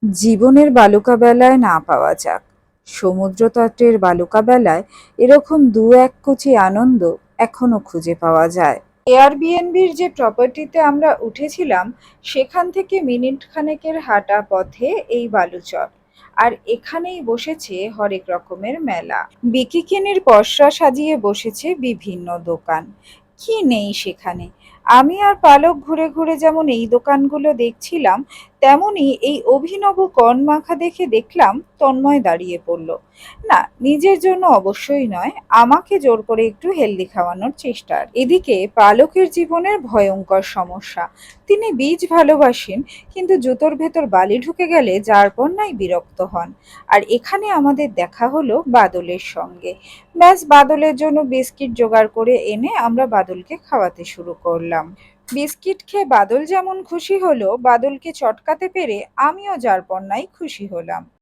জীবনের বালুকা বেলায় না পাওয়া যাক, সমুদ্র তটের বালুকা বেলায় এরকম দু এক কুচি আনন্দ এখনো খুঁজে পাওয়া যায়। এয়ারবিএনবির যে প্রপার্টিতে আমরা উঠেছিলাম, সেখান থেকে মিনিট খানেকের হাঁটা পথে এই বালুচর। আর এখানেই বসেছে হরেক রকমের মেলা। বিকিকিনির পসরা সাজিয়ে বসেছে বিভিন্ন দোকান। কি নেই সেখানে! আমি আর পালক ঘুরে ঘুরে যেমন এই দোকানগুলো দেখছিলাম, তেমনি এই অভিনব কর্ন মাখা দেখে দেখলাম তন্ময় দাঁড়িয়ে পড়ল। না, নিজের জন্য অবশ্যই নয়, আমাকে জোর করে একটু হেলদি খাওয়ানোর চেষ্টা। এদিকে পালকের জীবনের ভয়ঙ্কর সমস্যা। তিনি বীজ ভালোবাসেন, কিন্তু জুতোর ভেতর বালি ঢুকে গেলে যার পর নাই বিরক্ত হন। আর এখানে আমাদের দেখা হলো বাদলের সঙ্গে। ব্যাস, বাদলের জন্য বিস্কিট জোগাড় করে এনে আমরা বাদলকে খাওয়াতে শুরু করলাম। বিস্কিট খেয়ে বাদল যেমন খুশি হলো, বাদলকে চটকাতে পেরে আমিও যার পর নাই খুশি হলাম।